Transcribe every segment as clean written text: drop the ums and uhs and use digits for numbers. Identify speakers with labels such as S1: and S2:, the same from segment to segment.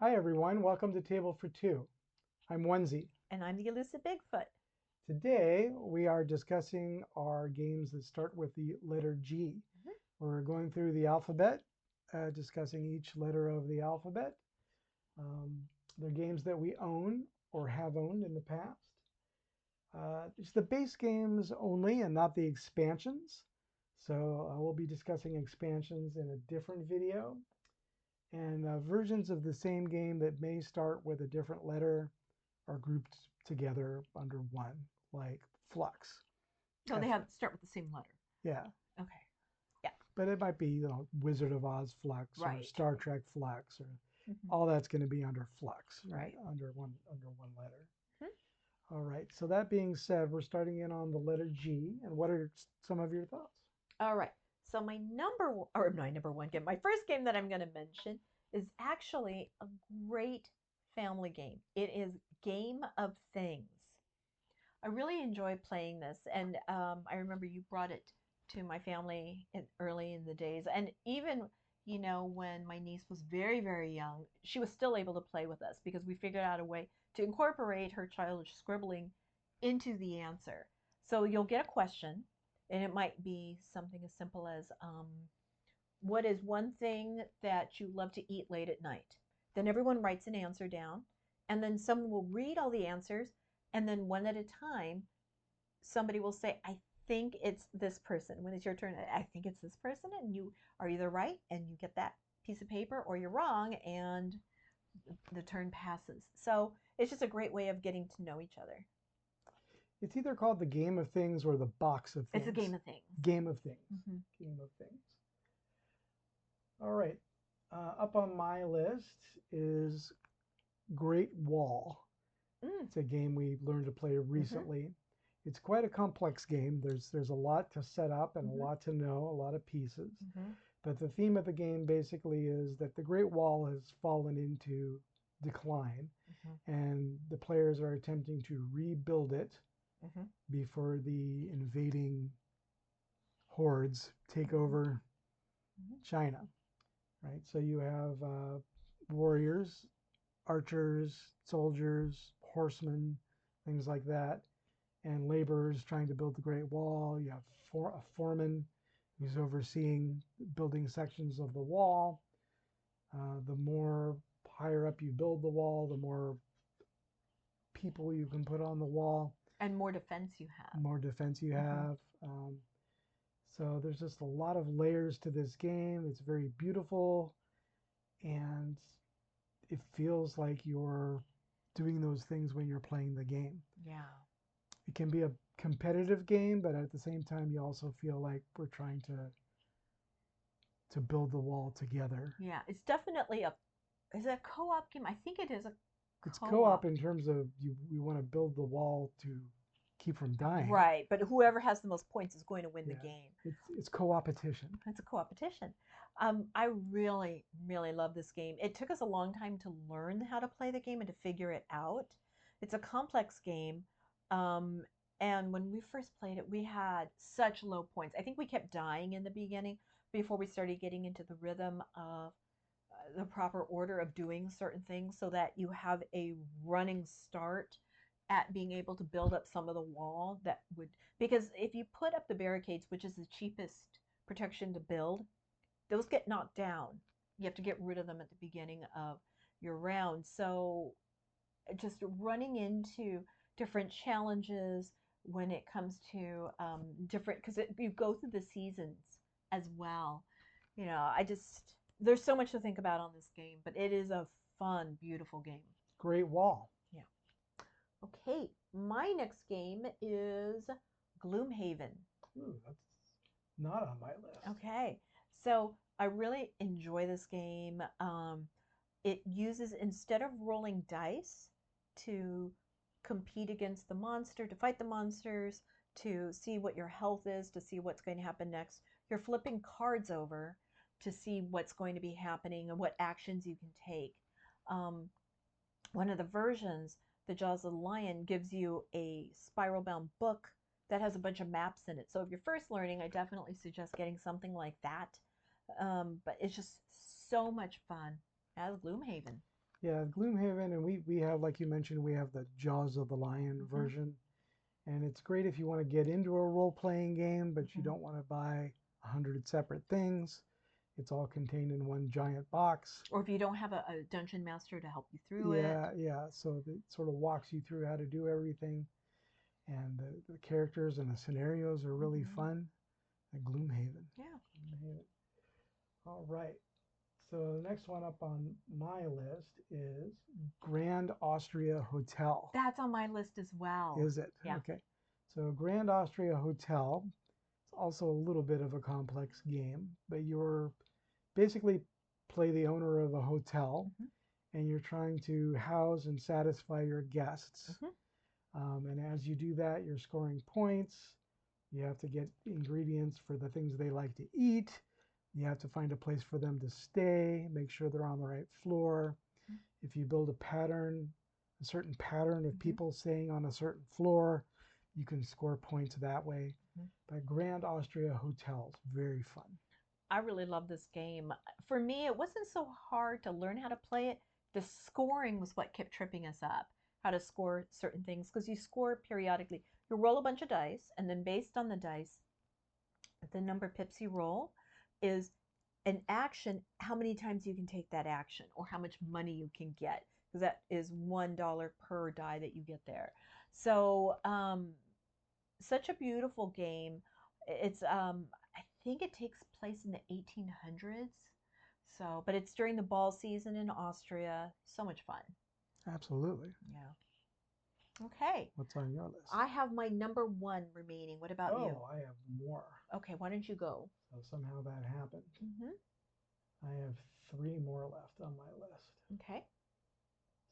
S1: Hi everyone, welcome to Table for Two. I'm Onezie.
S2: And I'm the Elusive Bigfoot.
S1: Today we are discussing our games that start with the letter G. We're going through the alphabet, discussing each letter of the alphabet. They're games that we own or have owned in the past. It's the base games only and not the expansions. So we'll be discussing expansions in a different video. And versions of the same game that may start with a different letter are grouped together under one, like Flux.
S2: So they have to start with the same letter.
S1: Yeah.
S2: Okay. Yeah.
S1: But it might be, Wizard of Oz Flux or
S2: Right.
S1: Star Trek Flux, or all that's going to be under Flux,
S2: Right.
S1: Under one letter. All right. So that being said, we're starting in on the letter G. And what are some of your thoughts?
S2: All right. So my number one game, my first game that I'm going to mention is actually a great family game. It is Game of Things. I really enjoy playing this, and I remember you brought it to my family early in the days, and even when my niece was very, very young, she was still able to play with us because we figured out a way to incorporate her childish scribbling into the answer. So you'll get a question, and it might be something as simple as, what is one thing that you love to eat late at night? Then everyone writes an answer down, and then someone will read all the answers, and then one at a time, somebody will say, I think it's this person. When it's your turn, I think it's this person, and you are either right and you get that piece of paper, or you're wrong and the turn passes. So it's just a great way of getting to know each other.
S1: It's either called the Game of Things or the Box of Things.
S2: It's a Game of Things.
S1: Game of Things. Game of Things. All right. Up on my list is Great Wall. It's a game we learned to play recently. It's quite a complex game. There's a lot to set up and a lot to know, a lot of pieces. But the theme of the game basically is that the Great Wall has fallen into decline, and the players are attempting to rebuild it before the invading hordes take over China. Right? So you have warriors, archers, soldiers, horsemen, things like that, and laborers trying to build the Great Wall. You have a foreman who's overseeing building sections of the wall. The more higher up you build the wall, the more people you can put on the wall.
S2: And more defense you have.
S1: More defense you have. So there's just a lot of layers to this game. It's very beautiful, and it feels like you're doing those things when you're playing the game.
S2: Yeah.
S1: It can be a competitive game, but at the same time, you also feel like we're trying to build the wall together.
S2: Yeah, it's definitely is it a co-op game? I think it is a co-op.
S1: It's co-op in terms of we want to build the wall to keep from dying.
S2: Right, but whoever has the most points is going to win the game.
S1: It's co-opetition.
S2: It's a co-opetition. I really, really love this game. It took us a long time to learn how to play the game and to figure it out. It's a complex game. And when we first played it, we had such low points. I think we kept dying in the beginning before we started getting into the rhythm of the proper order of doing certain things so that you have a running start at being able to build up some of the wall that would, because if you put up the barricades, which is the cheapest protection to build, those get knocked down. You have to get rid of them at the beginning of your round. So just running into different challenges when it comes to different, because you go through the seasons as well. There's so much to think about on this game, but it is a fun, beautiful game.
S1: Great Wall.
S2: Yeah. Okay, my next game is Gloomhaven.
S1: Ooh, that's not on my list.
S2: Okay, so I really enjoy this game. It uses, instead of rolling dice to compete against the monster, to fight the monsters, to see what your health is, to see what's going to happen next, you're flipping cards over to see what's going to be happening and what actions you can take. One of the versions, The Jaws of the Lion, gives you a spiral-bound book that has a bunch of maps in it. So if you're first learning, I definitely suggest getting something like that. But it's just so much fun as Gloomhaven.
S1: Yeah, Gloomhaven, and we have, like you mentioned, we have the Jaws of the Lion version, and it's great if you want to get into a role-playing game, but you don't want to buy 100 separate things. It's all contained in one giant box.
S2: Or if you don't have a dungeon master to help you through
S1: Yeah,
S2: it.
S1: yeah. So it sort of walks you through how to do everything, and the characters and the scenarios are really fun. At Gloomhaven.
S2: Yeah.
S1: Gloomhaven. All right. So the next one up on my list is Grand Austria Hotel.
S2: That's on my list as well.
S1: Is it?
S2: Yeah.
S1: Okay. So Grand Austria Hotel is also a little bit of a complex game, but you're basically play the owner of a hotel, and you're trying to house and satisfy your guests. And as you do that, you're scoring points. You have to get ingredients for the things they like to eat. You have to find a place for them to stay, make sure they're on the right floor. If you build a certain pattern of people staying on a certain floor, you can score points that way. But Grand Austria Hotels, very fun.
S2: I really love this game. For me, it wasn't so hard to learn how to play it. The scoring was what kept tripping us up, how to score certain things, because you score periodically. You roll a bunch of dice, and then based on the dice, the number of pips you roll is an action, how many times you can take that action, or how much money you can get, because that is $1 per die that you get there. So, such a beautiful game. It's I think it takes place in the 1800s. So, but it's during the ball season in Austria. So much fun.
S1: Absolutely.
S2: Yeah. Okay.
S1: What's on your list?
S2: I have my number one remaining. What about you?
S1: Oh, I have more.
S2: Okay, why don't you go?
S1: So somehow that happened. I have 3 more left on my list.
S2: Okay.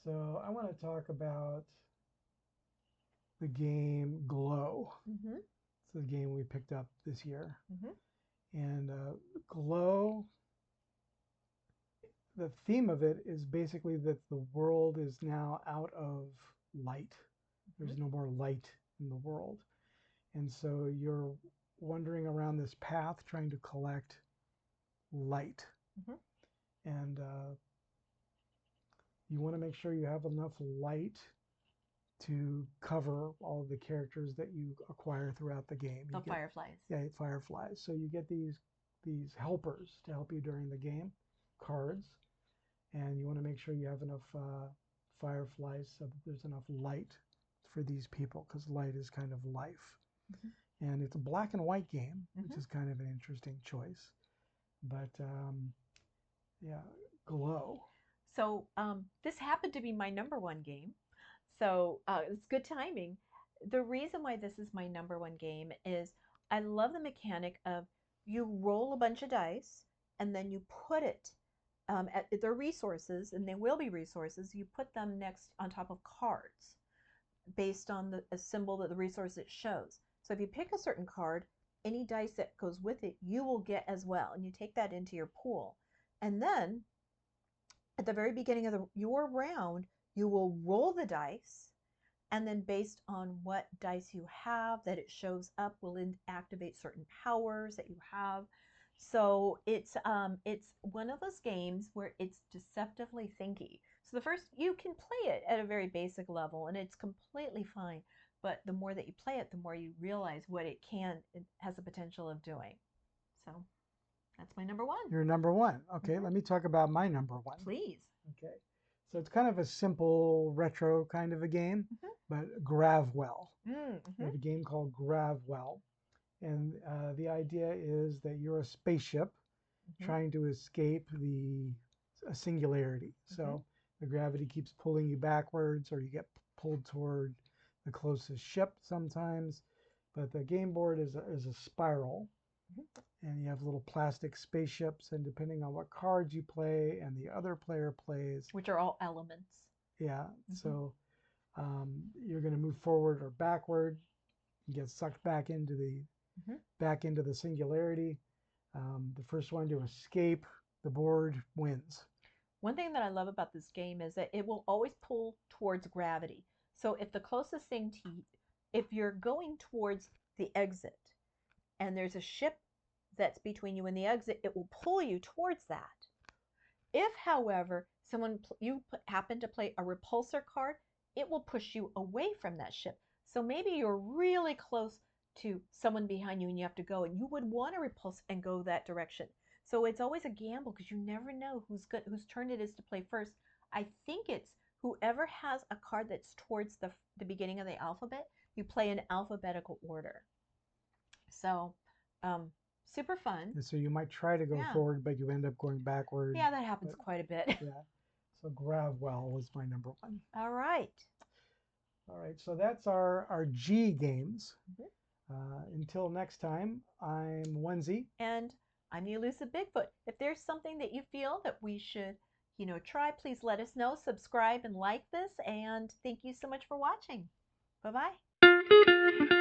S1: So I want to talk about the game Glow. It's the game we picked up this year. And Glow, the theme of it is basically that the world is now out of light. There's no more light in the world. And so you're wandering around this path trying to collect light. And you want to make sure you have enough light to cover all of the characters that you acquire throughout the game.
S2: The fireflies.
S1: Yeah, fireflies. So you get these helpers to help you during the game, cards, and you want to make sure you have enough fireflies so that there's enough light for these people, because light is kind of life. And it's a black and white game, which is kind of an interesting choice. But yeah, Glow.
S2: So this happened to be my number one game. So it's good timing. The reason why this is my number one game is I love the mechanic of you roll a bunch of dice and then you put it at their resources, and they will be resources. You put them next on top of cards based on a symbol that the resource it shows. So if you pick a certain card, any dice that goes with it, you will get as well, and you take that into your pool. And then at the very beginning of your round, you will roll the dice, and then based on what dice you have that it shows up will activate certain powers that you have. So it's one of those games where it's deceptively thinky. So the first, you can play it at a very basic level and it's completely fine, but the more that you play it, the more you realize what it has the potential of doing. So that's my number one.
S1: Your number one. Okay, let me talk about my number one.
S2: Please.
S1: Okay, so it's kind of a simple retro kind of a game, but Gravwell. We have a game called Gravwell, and the idea is that you're a spaceship trying to escape a singularity. So the gravity keeps pulling you backwards, or you get pulled toward the closest ship sometimes. But the game board is a spiral, and you have little plastic spaceships, and depending on what cards you play and the other player plays,
S2: which are all elements.
S1: Yeah, so you're going to move forward or backward, and get sucked back into the singularity. The first one to escape the board wins.
S2: One thing that I love about this game is that it will always pull towards gravity. So if the closest thing to you, if you're going towards the exit and there's a ship that's between you and the exit, it will pull you towards that. If, however, you happen to play a repulsor card, it will push you away from that ship. So maybe you're really close to someone behind you and you have to go, and you would want to repulse and go that direction. So it's always a gamble because you never know whose turn it is to play first. I think it's whoever has a card that's towards the beginning of the alphabet, you play in alphabetical order. So um, super fun.
S1: And so you might try to go forward, but you end up going backward.
S2: Yeah, that happens quite a bit.
S1: Yeah. So Gravwell was my number one.
S2: All right.
S1: All right. So that's our G games. Until next time, I'm Onezie.
S2: And I'm the Elusive Bigfoot. If there's something that you feel that we should, try, please let us know. Subscribe and like this. And thank you so much for watching. Bye-bye.